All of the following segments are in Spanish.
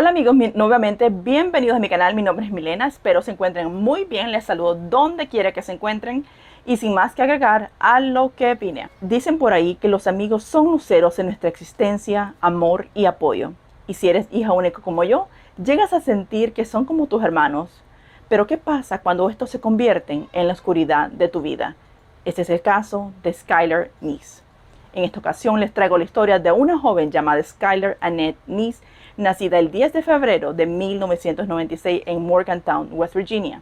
Hola amigos, nuevamente bienvenidos a mi canal. Mi nombre es Milena, espero se encuentren muy bien. Les saludo donde quiera que se encuentren y sin más que agregar a lo que vine. Dicen por ahí que los amigos son luceros en nuestra existencia, amor y apoyo. Y si eres hija única como yo, llegas a sentir que son como tus hermanos. Pero ¿qué pasa cuando estos se convierten en la oscuridad de tu vida? Este es el caso de Skylar Neese. En esta ocasión les traigo la historia de una joven llamada Skylar Annette Neese, nacida el 10 de febrero de 1996 en Morgantown, West Virginia,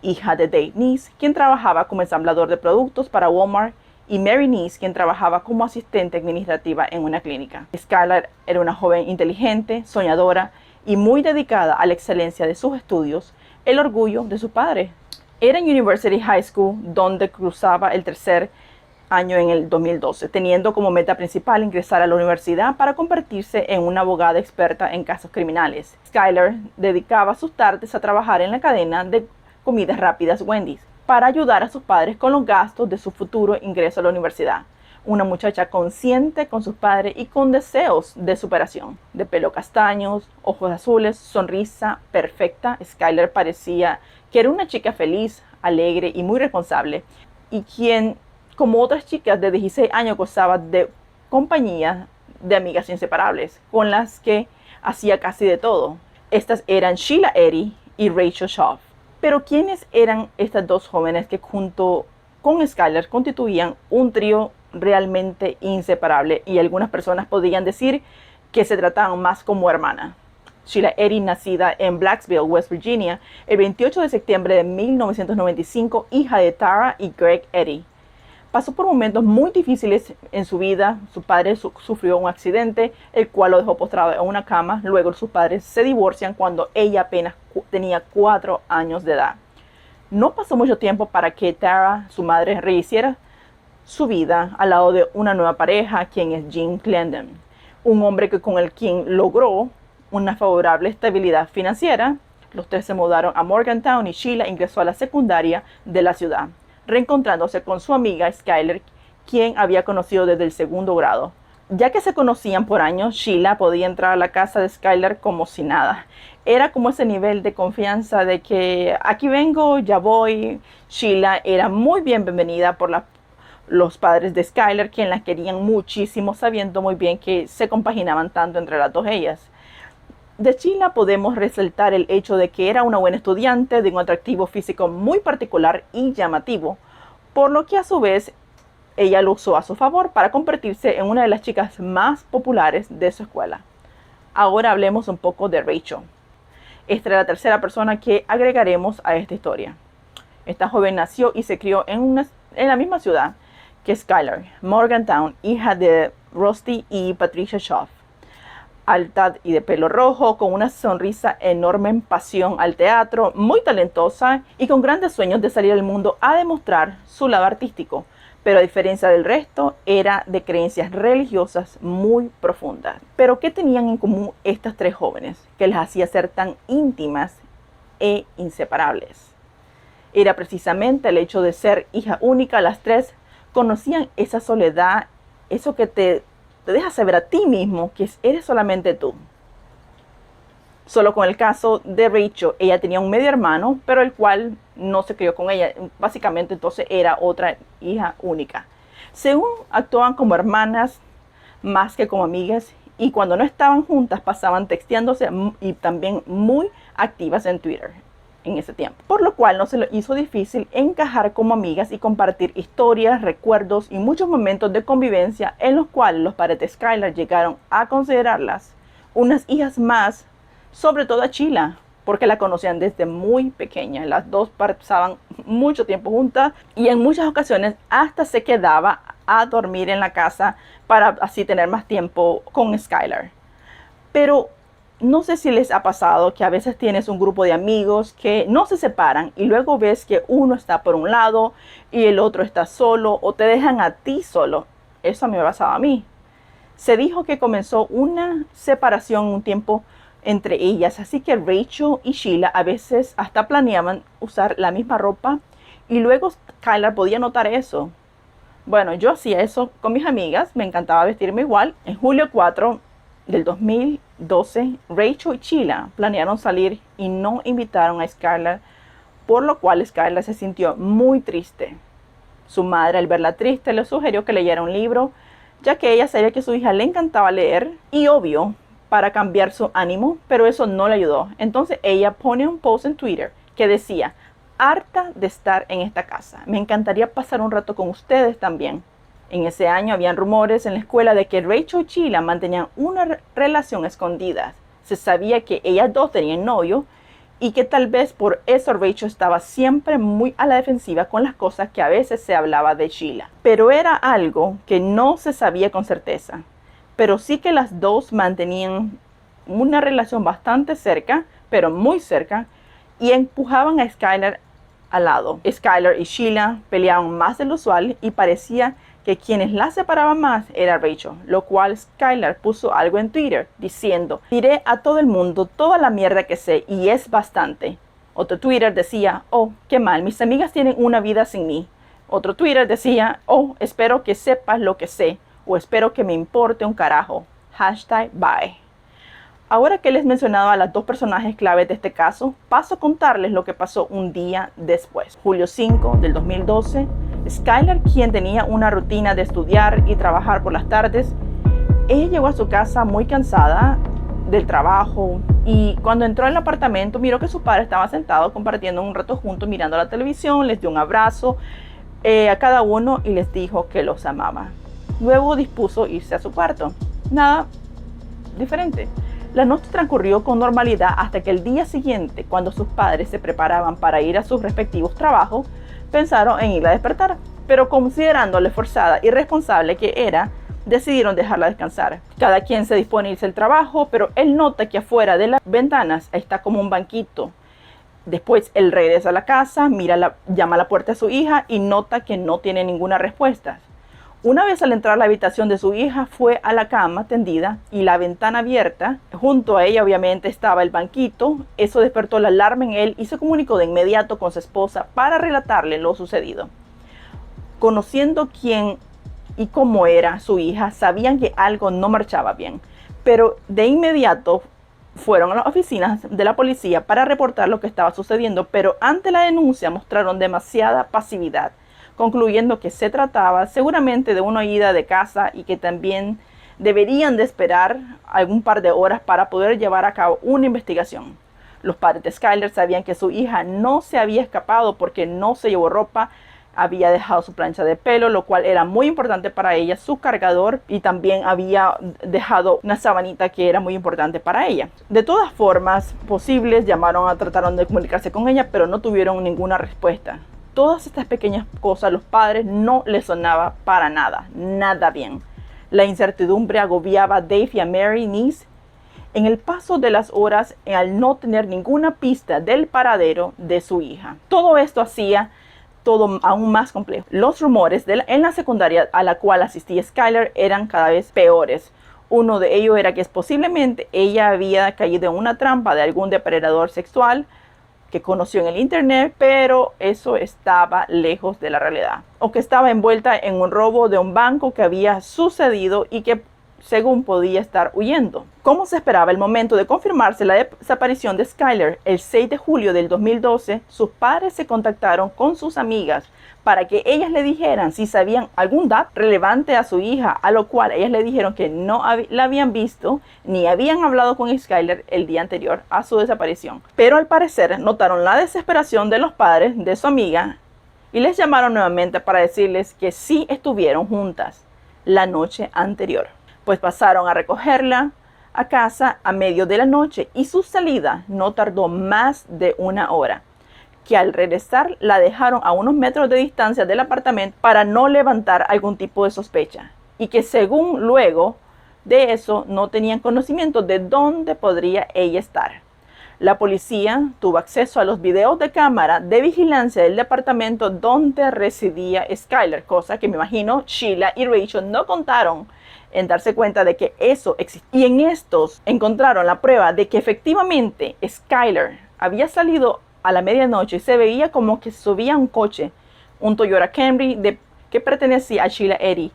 hija de Dave Neese, quien trabajaba como ensamblador de productos para Walmart, y Mary Neese, quien trabajaba como asistente administrativa en una clínica. Skylar era una joven inteligente, soñadora y muy dedicada a la excelencia de sus estudios, el orgullo de su padre. Era en University High School, donde cruzaba el tercer año en el 2012, teniendo como meta principal ingresar a la universidad para convertirse en una abogada experta en casos criminales. Skylar dedicaba sus tardes a trabajar en la cadena de comidas rápidas Wendy's para ayudar a sus padres con los gastos de su futuro ingreso a la universidad. Una muchacha consciente con sus padres y con deseos de superación. De pelo castaños, ojos azules, sonrisa perfecta, Skylar parecía que era una chica feliz, alegre y muy responsable, y quien, como otras chicas de 16 años, gozaba de compañía de amigas inseparables, con las que hacía casi de todo. Estas eran Sheila Eddy y Rachel Schaff. Pero ¿quiénes eran estas dos jóvenes que junto con Skylar constituían un trío realmente inseparable? Y algunas personas podrían decir que se trataban más como hermanas. Sheila Eddy, nacida en Blacksville, West Virginia, el 28 de septiembre de 1995, hija de Tara y Greg Eddy. Pasó por momentos muy difíciles en su vida. Su padre sufrió un accidente, el cual lo dejó postrado en una cama. Luego sus padres se divorcian cuando ella apenas tenía 4 años de edad. No pasó mucho tiempo para que Tara, su madre, rehiciera su vida al lado de una nueva pareja, quien es Jim Glendon, un hombre con el quien logró una favorable estabilidad financiera. Los tres se mudaron a Morgantown y Sheila ingresó a la secundaria de la ciudad, reencontrándose con su amiga Skylar, quien había conocido desde el segundo grado. Ya que se conocían por años, Sheila podía entrar a la casa de Skylar como si nada. Era como ese nivel de confianza de que aquí vengo, ya voy. Sheila era muy bienvenida por los padres de Skylar, quien la querían muchísimo, sabiendo muy bien que se compaginaban tanto entre las dos ellas. De Sheila podemos resaltar el hecho de que era una buena estudiante, de un atractivo físico muy particular y llamativo, por lo que a su vez ella lo usó a su favor para convertirse en una de las chicas más populares de su escuela. Ahora hablemos un poco de Rachel. Esta es la tercera persona que agregaremos a esta historia. Esta joven nació y se crió en la misma ciudad que Skylar, Morgantown, hija de Rusty y Patricia Schaff. Alta y de pelo rojo, con una sonrisa enorme, en pasión al teatro, muy talentosa y con grandes sueños de salir al mundo a demostrar su lado artístico. Pero a diferencia del resto, era de creencias religiosas muy profundas. Pero ¿qué tenían en común estas tres jóvenes que les hacía ser tan íntimas e inseparables? Era precisamente el hecho de ser hija única. Las tres conocían esa soledad, eso que te deja saber a ti mismo que eres solamente tú. Solo con el caso de Rachel, ella tenía un medio hermano, pero el cual no se crió con ella. Básicamente entonces era otra hija única. Según actuaban como hermanas más que como amigas, y cuando no estaban juntas pasaban texteándose y también muy activas en Twitter en ese tiempo, por lo cual no se le hizo difícil encajar como amigas y compartir historias, recuerdos y muchos momentos de convivencia, en los cuales los padres de Skylar llegaron a considerarlas unas hijas más, sobre todo a Sheila, porque la conocían desde muy pequeña. Las dos pasaban mucho tiempo juntas y en muchas ocasiones hasta se quedaba a dormir en la casa para así tener más tiempo con Skylar. Pero no sé si les ha pasado que a veces tienes un grupo de amigos que no se separan y luego ves que uno está por un lado y el otro está solo, o te dejan a ti solo. Eso me pasaba a mí. Se dijo que comenzó una separación un tiempo entre ellas, así que Rachel y Sheila a veces hasta planeaban usar la misma ropa y luego Skylar podía notar eso. Bueno, yo hacía eso con mis amigas, me encantaba vestirme igual. En julio 4 del 2012, Rachel y Sheila planearon salir y no invitaron a Skylar, por lo cual Skylar se sintió muy triste. Su madre, al verla triste, le sugirió que leyera un libro, ya que ella sabía que a su hija le encantaba leer y obvio, para cambiar su ánimo, pero eso no le ayudó. Entonces ella pone un post en Twitter que decía: harta de estar en esta casa, me encantaría pasar un rato con ustedes también. En ese año habían rumores en la escuela de que Rachel y Sheila mantenían una relación escondida. Se sabía que ellas dos tenían novio y que tal vez por eso Rachel estaba siempre muy a la defensiva con las cosas que a veces se hablaba de Sheila. Pero era algo que no se sabía con certeza. Pero sí que las dos mantenían una relación bastante cerca, pero muy cerca, y empujaban a Skylar al lado. Skylar y Sheila peleaban más de lo usual y parecía que quienes la separaban más era Rachel, lo cual Skylar puso algo en Twitter diciendo: diré a todo el mundo toda la mierda que sé y es bastante. Otro Twitter decía: oh, qué mal, mis amigas tienen una vida sin mí. Otro Twitter decía: oh, espero que sepas lo que sé, o espero que me importe un carajo. #bye. Ahora que les he mencionado a las dos personajes claves de este caso, paso a contarles lo que pasó un día después. Julio 5 del 2012, Skylar, quien tenía una rutina de estudiar y trabajar por las tardes, ella llegó a su casa muy cansada del trabajo y cuando entró al apartamento miró que su padre estaba sentado compartiendo un rato juntos mirando la televisión. Les dio un abrazo a cada uno y les dijo que los amaba. Luego dispuso irse a su cuarto. Nada diferente. La noche transcurrió con normalidad hasta que el día siguiente, cuando sus padres se preparaban para ir a sus respectivos trabajos, pensaron en ir a despertar, pero considerándole forzada y irresponsable que era, decidieron dejarla descansar. Cada quien se dispone a irse al trabajo, pero él nota que afuera de las ventanas está como un banquito. Después él regresa a la casa, llama a la puerta a su hija y nota que no tiene ninguna respuesta. Una vez al entrar a la habitación de su hija, fue a la cama tendida y la ventana abierta. Junto a ella obviamente estaba el banquito. Eso despertó la alarma en él y se comunicó de inmediato con su esposa para relatarle lo sucedido. Conociendo quién y cómo era su hija, sabían que algo no marchaba bien, pero de inmediato fueron a las oficinas de la policía para reportar lo que estaba sucediendo, pero ante la denuncia mostraron demasiada pasividad, concluyendo que se trataba seguramente de una huida de casa y que también deberían de esperar algún par de horas para poder llevar a cabo una investigación. Los padres de Skylar sabían que su hija no se había escapado porque no se llevó ropa, había dejado su plancha de pelo, lo cual era muy importante para ella, su cargador, y también había dejado una sabanita que era muy importante para ella. De todas formas posibles, trataron de comunicarse con ella, pero no tuvieron ninguna respuesta. Todas estas pequeñas cosas a los padres no les sonaba para nada, nada bien. La incertidumbre agobiaba a Dave y a Mary Neese. En el paso de las horas, al no tener ninguna pista del paradero de su hija. Todo esto hacía todo aún más complejo. Los rumores en la secundaria a la cual asistía Skylar eran cada vez peores. Uno de ellos era que posiblemente ella había caído en una trampa de algún depredador sexual que conoció en el internet, pero eso estaba lejos de la realidad. O que estaba envuelta en un robo de un banco que había sucedido y que según podía estar huyendo. Como se esperaba, el momento de confirmarse la desaparición de Skylar, el 6 de julio del 2012, sus padres se contactaron con sus amigas para que ellas le dijeran si sabían algún dato relevante a su hija, a lo cual ellas le dijeron que no la habían visto ni habían hablado con Skylar el día anterior a su desaparición. Pero al parecer notaron la desesperación de los padres de su amiga y les llamaron nuevamente para decirles que sí estuvieron juntas la noche anterior. Pues pasaron a recogerla a casa a medio de la noche y su salida no tardó más de una hora, que al regresar la dejaron a unos metros de distancia del apartamento para no levantar algún tipo de sospecha y que según luego de eso no tenían conocimiento de dónde podría ella estar. La policía tuvo acceso a los videos de cámara de vigilancia del departamento donde residía Skylar, cosa que me imagino Sheila y Rachel no contaron en darse cuenta de que eso existía. Y en estos encontraron la prueba de que efectivamente Skylar había salido a la medianoche y se veía como que subía un coche, un Toyota Camry que pertenecía a Sheila Eddy,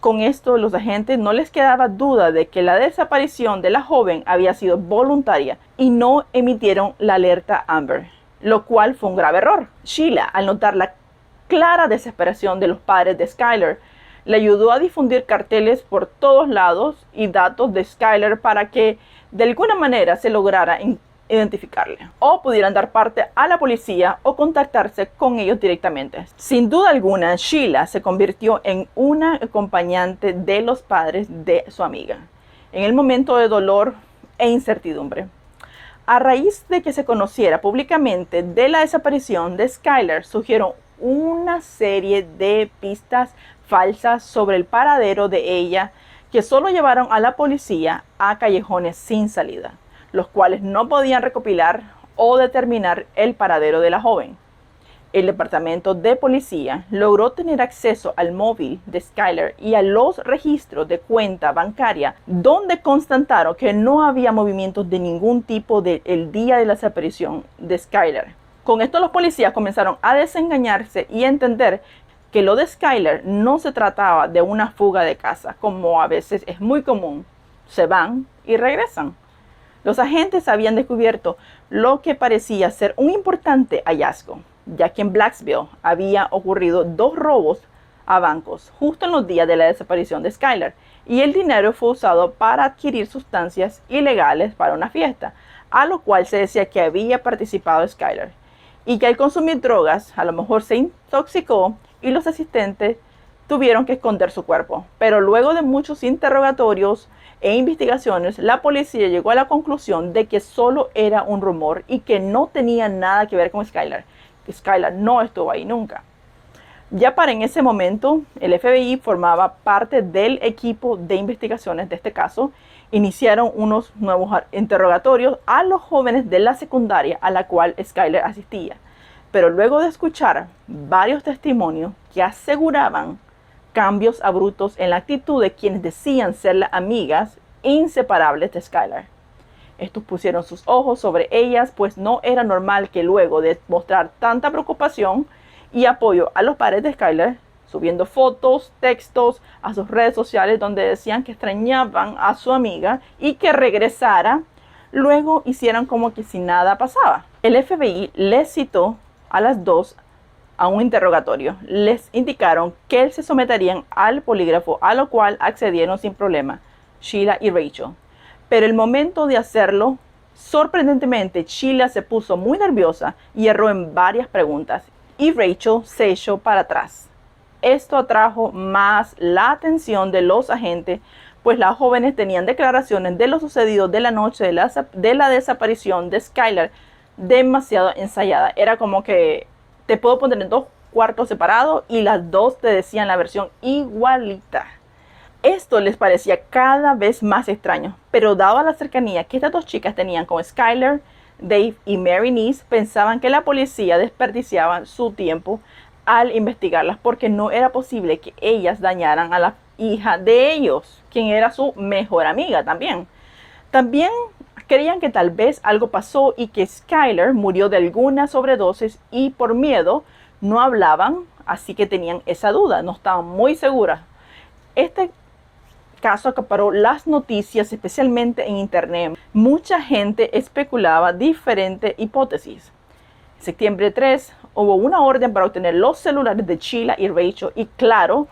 Con esto, los agentes no les quedaba duda de que la desaparición de la joven había sido voluntaria y no emitieron la alerta Amber, lo cual fue un grave error. Sheila, al notar la clara desesperación de los padres de Skyler, le ayudó a difundir carteles por todos lados y datos de Skyler para que de alguna manera se lograra identificarle o pudieran dar parte a la policía o contactarse con ellos directamente. Sin duda alguna, Sheila se convirtió en una acompañante de los padres de su amiga en el momento de dolor e incertidumbre. A raíz de que se conociera públicamente de la desaparición de Skyler, surgieron una serie de pistas falsas sobre el paradero de ella que solo llevaron a la policía a callejones sin salida, los cuales no podían recopilar o determinar el paradero de la joven. El departamento de policía logró tener acceso al móvil de Skyler y a los registros de cuenta bancaria, donde constataron que no había movimientos de ningún tipo el día de la desaparición de Skyler. Con esto los policías comenzaron a desengañarse y a entender que lo de Skyler no se trataba de una fuga de casa, como a veces es muy común. Se van y regresan. Los agentes habían descubierto lo que parecía ser un importante hallazgo, ya que en Blacksville había ocurrido 2 robos a bancos justo en los días de la desaparición de Skyler, y el dinero fue usado para adquirir sustancias ilegales para una fiesta, a lo cual se decía que había participado Skyler, y que al consumir drogas a lo mejor se intoxicó y los asistentes tuvieron que esconder su cuerpo. Pero luego de muchos interrogatorios e investigaciones, la policía llegó a la conclusión de que solo era un rumor y que no tenía nada que ver con Skyler, que Skyler no estuvo ahí nunca. Ya para en ese momento, el FBI formaba parte del equipo de investigaciones de este caso. Iniciaron unos nuevos interrogatorios a los jóvenes de la secundaria a la cual Skyler asistía. Pero luego de escuchar varios testimonios que aseguraban cambios abruptos en la actitud de quienes decían ser las amigas inseparables de Skyler, estos pusieron sus ojos sobre ellas, pues no era normal que luego de mostrar tanta preocupación y apoyo a los padres de Skyler, subiendo fotos, textos a sus redes sociales donde decían que extrañaban a su amiga y que regresara, luego hicieran como que si nada pasaba. El FBI les citó a las dos a un interrogatorio. Les indicaron que se someterían al polígrafo, a lo cual accedieron sin problema Sheila y Rachel. Pero el momento de hacerlo, sorprendentemente, Sheila se puso muy nerviosa y erró en varias preguntas, y Rachel se echó para atrás. Esto atrajo más la atención de los agentes, pues las jóvenes tenían declaraciones de lo sucedido de la noche de la desaparición de Skyler demasiado ensayada. Era como que te puedo poner en 2 cuartos separados y las dos te decían la versión igualita. Esto les parecía cada vez más extraño, pero dado la cercanía que estas 2 chicas tenían con Skyler, Dave y Mary Neese, pensaban que la policía desperdiciaba su tiempo al investigarlas, porque no era posible que ellas dañaran a la hija de ellos, quien era su mejor amiga también. También creían que tal vez algo pasó y que Skyler murió de alguna sobredosis, y por miedo no hablaban, así que tenían esa duda, no estaban muy seguras. Este caso acaparó las noticias, especialmente en internet. Mucha gente especulaba diferentes hipótesis. En septiembre 3 hubo una orden para obtener los celulares de Sheila y Rachel y, claro,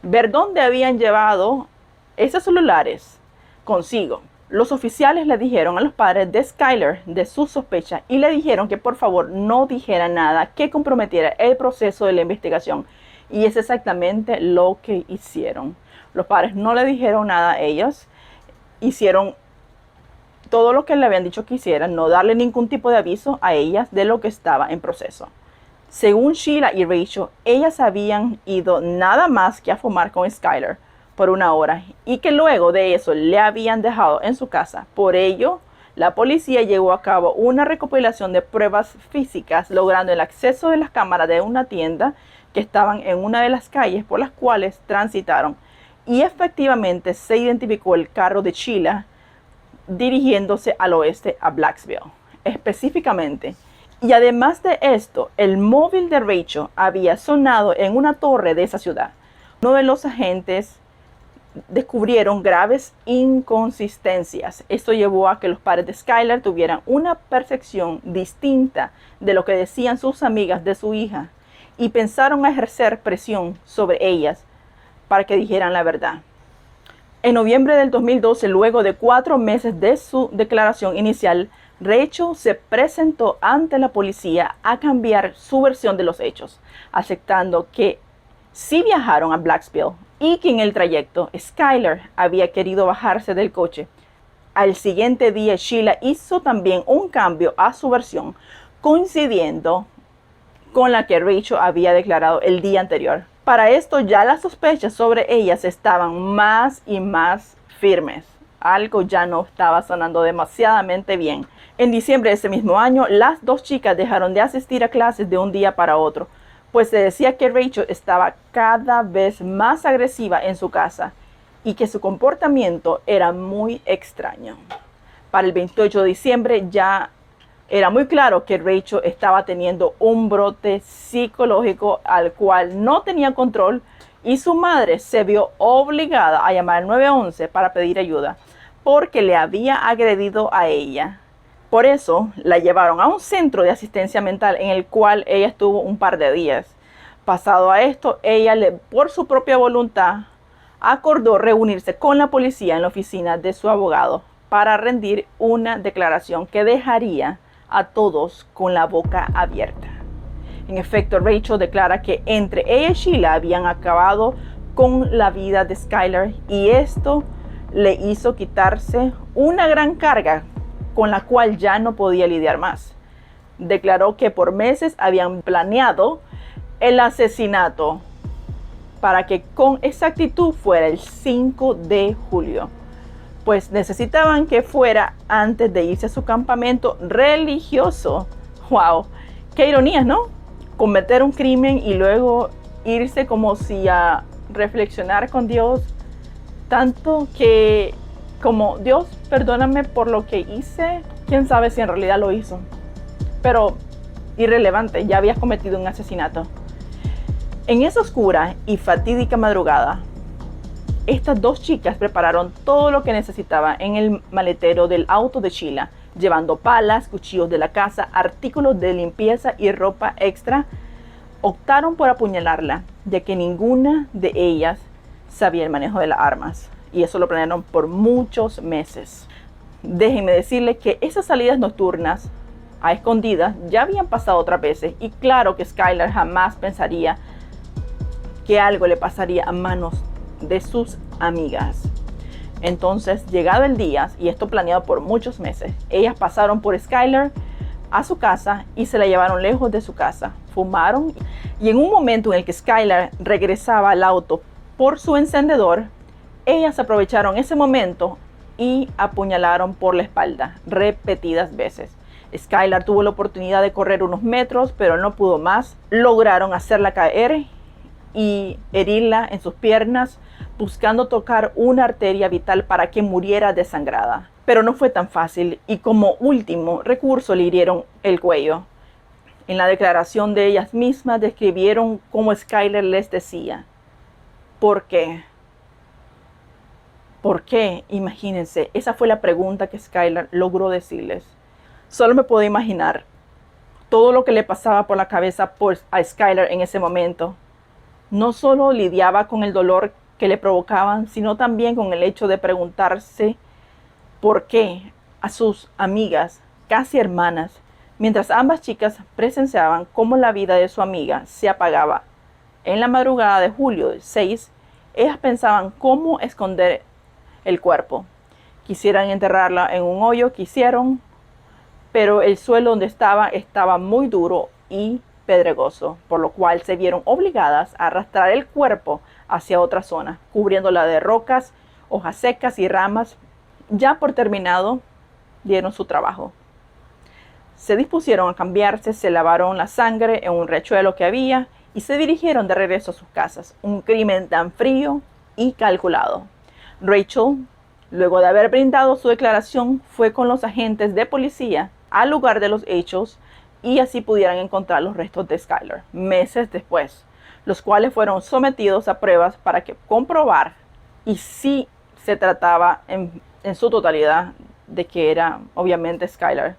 ver dónde habían llevado esos celulares consigo. Los oficiales le dijeron a los padres de Skyler de su sospecha y le dijeron que por favor no dijera nada que comprometiera el proceso de la investigación. Y es exactamente lo que hicieron. Los padres no le dijeron nada a ellos. Hicieron todo lo que le habían dicho que hicieran, no darle ningún tipo de aviso a ellas de lo que estaba en proceso. Según Sheila y Rachel, ellas habían ido nada más que a fumar con Skyler por 1 hora y que luego de eso le habían dejado en su casa. Por ello, la policía llevó a cabo una recopilación de pruebas físicas, logrando el acceso de las cámaras de una tienda que estaban en una de las calles por las cuales transitaron. Y efectivamente se identificó el carro de Sheila dirigiéndose al oeste a Blacksville, específicamente. Y además de esto, el móvil de Rachel había sonado en una torre de esa ciudad. Uno de los agentes descubrieron graves inconsistencias. Esto llevó a que los padres de Skylar tuvieran una percepción distinta de lo que decían sus amigas de su hija y pensaron a ejercer presión sobre ellas para que dijeran la verdad. En noviembre del 2012, luego de 4 meses de su declaración inicial, Rachel se presentó ante la policía a cambiar su versión de los hechos, aceptando que sí viajaron a Blacksville y que en el trayecto Skylar había querido bajarse del coche. Al siguiente día, Sheila hizo también un cambio a su versión, coincidiendo con la que Rachel había declarado el día anterior. Para esto ya las sospechas sobre ellas estaban más y más firmes. Algo ya no estaba sonando demasiadamente bien. En diciembre de ese mismo año, las 2 chicas dejaron de asistir a clases de un día para otro, pues se decía que Rachel estaba cada vez más agresiva en su casa y que su comportamiento era muy extraño. Para el 28 de diciembre ya era muy claro que Rachel estaba teniendo un brote psicológico al cual no tenía control y su madre se vio obligada a llamar al 911 para pedir ayuda porque le había agredido a ella. Por eso la llevaron a un centro de asistencia mental en el cual ella estuvo un par de días. Pasado a esto, ella, por su propia voluntad, acordó reunirse con la policía en la oficina de su abogado para rendir una declaración que dejaría a todos con la boca abierta. En efecto, Rachel declara que entre ella y Sheila habían acabado con la vida de Skylar y esto le hizo quitarse una gran carga con la cual ya no podía lidiar más. Declaró que por meses habían planeado el asesinato para que con exactitud fuera el 5 de julio, pues necesitaban que fuera antes de irse a su campamento religioso. ¡Wow! ¡Qué ironía!, ¿no? Cometer un crimen y luego irse como si a reflexionar con Dios, tanto que como Dios, perdóname por lo que hice. Quién sabe si en realidad lo hizo, pero irrelevante, ya habías cometido un asesinato. En esa oscura y fatídica madrugada, estas 2 chicas prepararon todo lo que necesitaban en el maletero del auto de Sheila, llevando palas, cuchillos de la casa, artículos de limpieza y ropa extra. Optaron por apuñalarla, ya que ninguna de ellas sabía el manejo de las armas, y eso lo planearon por muchos meses. Déjenme decirles que esas salidas nocturnas a escondidas ya habían pasado otras veces, y claro que Skylar jamás pensaría que algo le pasaría a manos de sus amigas. Entonces, llegado el día, y esto planeado por muchos meses, ellas pasaron por Skylar a su casa y se la llevaron lejos de su casa. Fumaron y en un momento en el que Skylar regresaba al auto por su encendedor, ellas aprovecharon ese momento y apuñalaron por la espalda repetidas veces. Skylar tuvo la oportunidad de correr unos metros, pero no pudo más. Lograron hacerla caer y herirla en sus piernas, buscando tocar una arteria vital para que muriera desangrada. Pero no fue tan fácil y como último recurso le hirieron el cuello. En la declaración de ellas mismas describieron cómo Skylar les decía: ¿por qué? ¿Por qué? Imagínense, esa fue la pregunta que Skylar logró decirles. Solo me puedo imaginar todo lo que le pasaba por la cabeza a Skylar en ese momento. No solo lidiaba con el dolor que le provocaban, sino también con el hecho de preguntarse por qué a sus amigas, casi hermanas, mientras ambas chicas presenciaban cómo la vida de su amiga se apagaba. En la madrugada de julio 6, ellas pensaban cómo esconder el cuerpo. Quisieran enterrarla en un hoyo, quisieron, pero el suelo donde estaba muy duro y pedregoso, por lo cual se vieron obligadas a arrastrar el cuerpo hacia otra zona, cubriéndola de rocas, hojas secas y ramas. Ya por terminado, dieron su trabajo. Se dispusieron a cambiarse, se lavaron la sangre en un riachuelo que había y se dirigieron de regreso a sus casas. Un crimen tan frío y calculado. Rachel, luego de haber brindado su declaración, fue con los agentes de policía al lugar de los hechos y así pudieran encontrar los restos de Skylar meses después, los cuales fueron sometidos a pruebas para comprobar y sí se trataba en su totalidad de que era obviamente Skylar.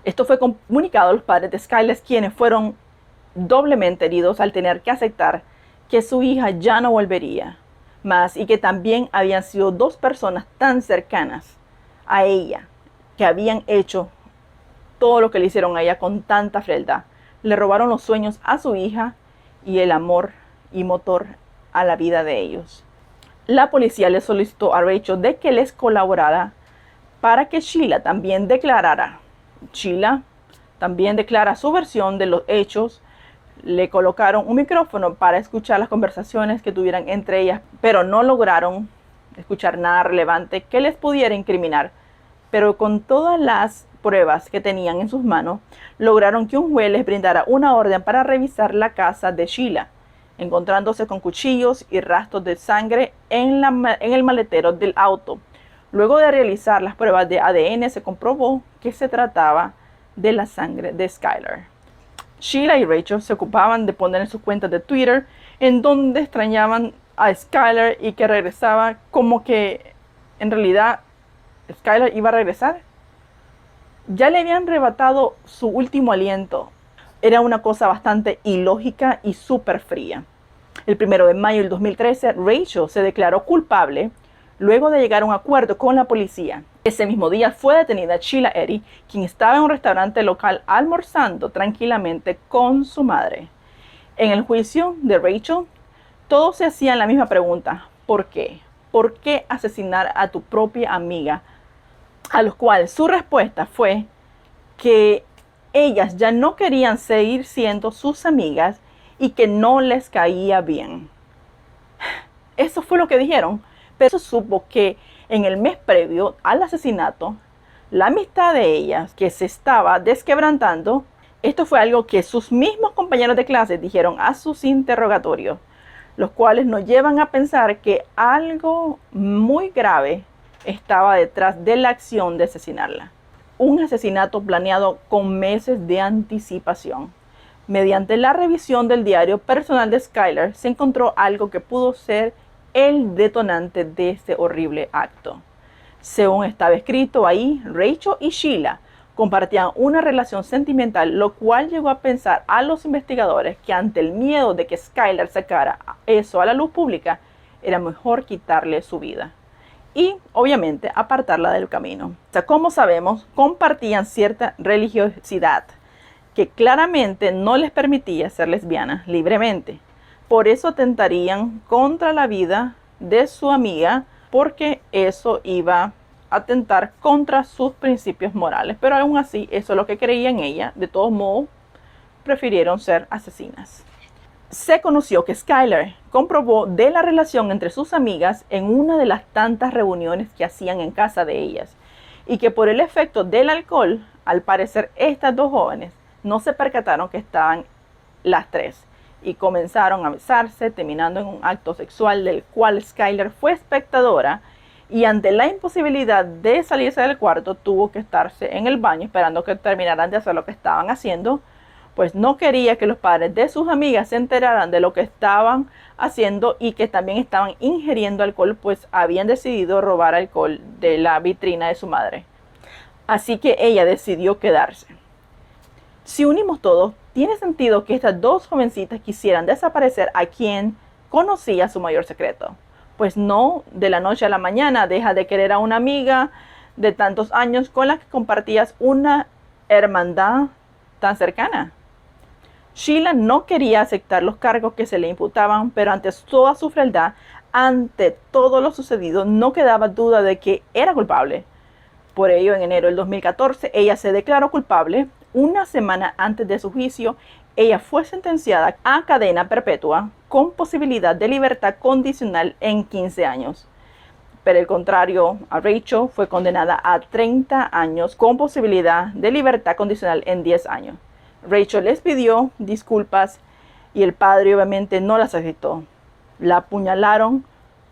Esto fue comunicado a los padres de Skylar, quienes fueron doblemente heridos al tener que aceptar que su hija ya no volvería más y que también habían sido dos personas tan cercanas a ella que habían hecho todo lo que le hicieron a ella con tanta frialdad. Le robaron los sueños a su hija y el amor y motor a la vida de ellos. La policía le solicitó a Rachel de que les colaborara para que Sheila también declarara. Sheila también declara su versión de los hechos. Le colocaron un micrófono para escuchar las conversaciones que tuvieran entre ellas, pero no lograron escuchar nada relevante que les pudiera incriminar. Pero con todas las pruebas que tenían en sus manos, lograron que un juez les brindara una orden para revisar la casa de Sheila, encontrándose con cuchillos y rastros de sangre en el maletero del auto. Luego de realizar las pruebas de ADN, se comprobó que se trataba de la sangre de Skylar. Sheila y Rachel se ocupaban de poner en sus cuentas de Twitter en donde extrañaban a Skylar y que regresaba, como que en realidad Skylar iba a regresar. Ya le habían arrebatado su último aliento. Era una cosa bastante ilógica y súper fría. El 1 de mayo del 2013, Rachel se declaró culpable luego de llegar a un acuerdo con la policía. Ese mismo día fue detenida Sheila Eddy, quien estaba en un restaurante local almorzando tranquilamente con su madre. En el juicio de Rachel, todos se hacían la misma pregunta: ¿por qué? ¿Por qué asesinar a tu propia amiga? A lo cual su respuesta fue que ellas ya no querían seguir siendo sus amigas y que no les caía bien. Eso fue lo que dijeron, pero se supo que en el mes previo al asesinato, la amistad de ellas que se estaba desquebrantando. Esto fue algo que sus mismos compañeros de clase dijeron a sus interrogatorios, los cuales nos llevan a pensar que algo muy grave estaba detrás de la acción de asesinarla. Un asesinato planeado con meses de anticipación. Mediante la revisión del diario personal de Skylar, se encontró algo que pudo ser el detonante de este horrible acto. Según estaba escrito ahí, Rachel y Sheila compartían una relación sentimental, lo cual llegó a pensar a los investigadores que ante el miedo de que Skylar sacara eso a la luz pública, era mejor quitarle su vida y obviamente apartarla del camino. O sea, como sabemos, compartían cierta religiosidad que claramente no les permitía ser lesbianas libremente. Por eso atentarían contra la vida de su amiga, porque eso iba a atentar contra sus principios morales. Pero aún así, eso es lo que creían ella. De todos modos, prefirieron ser asesinas. Se conoció que Skylar comprobó de la relación entre sus amigas en una de las tantas reuniones que hacían en casa de ellas, y que por el efecto del alcohol, al parecer estas dos jóvenes no se percataron que estaban las tres y comenzaron a besarse, terminando en un acto sexual del cual Skylar fue espectadora, y ante la imposibilidad de salirse del cuarto tuvo que estarse en el baño esperando que terminaran de hacer lo que estaban haciendo, pues no quería que los padres de sus amigas se enteraran de lo que estaban haciendo y que también estaban ingiriendo alcohol, pues habían decidido robar alcohol de la vitrina de su madre. Así que ella decidió quedarse. Si unimos todo, tiene sentido que estas dos jovencitas quisieran desaparecer a quien conocía su mayor secreto. Pues no de la noche a la mañana deja de querer a una amiga de tantos años con la que compartías una hermandad tan cercana. Sheila no quería aceptar los cargos que se le imputaban, pero ante toda su frialdad, ante todo lo sucedido, no quedaba duda de que era culpable. Por ello, en enero del 2014, ella se declaró culpable. Una semana antes de su juicio, ella fue sentenciada a cadena perpetua con posibilidad de libertad condicional en 15 años. Pero el contrario, a Rachel fue condenada a 30 años con posibilidad de libertad condicional en 10 años. Rachel les pidió disculpas y el padre obviamente no las aceptó. La apuñalaron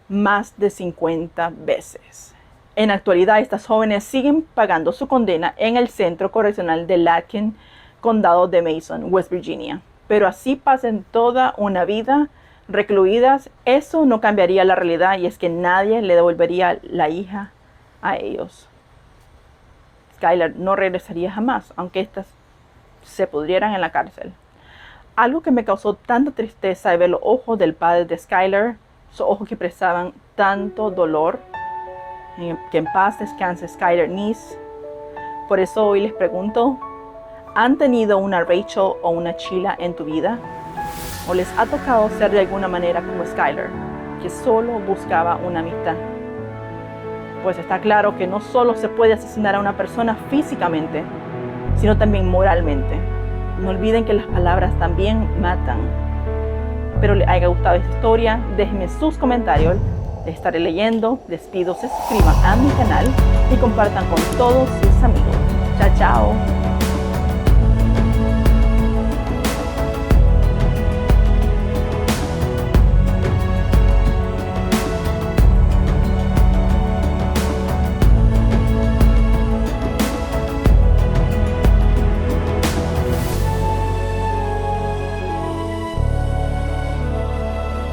más de 50 veces. En la actualidad, estas jóvenes siguen pagando su condena en el Centro Correccional de Larkin, Condado de Mason, West Virginia. Pero así pasan toda una vida recluidas, eso no cambiaría la realidad, y es que nadie le devolvería la hija a ellos. Skylar no regresaría jamás, aunque éstas se pudrieran en la cárcel. Algo que me causó tanta tristeza es ver los ojos del padre de Skylar, esos ojos que expresaban tanto dolor. Que en paz descanse Skylar Neese. Por eso hoy les pregunto, ¿han tenido una Rachel o una Sheila en tu vida? ¿O les ha tocado ser de alguna manera como Skylar, que solo buscaba una amistad? Pues está claro que no solo se puede asesinar a una persona físicamente, sino también moralmente. No olviden que las palabras también matan. Espero les haya gustado esta historia. Déjenme sus comentarios. Les estaré leyendo. Les pido se suscriban a mi canal y compartan con todos sus amigos. Chao, chao.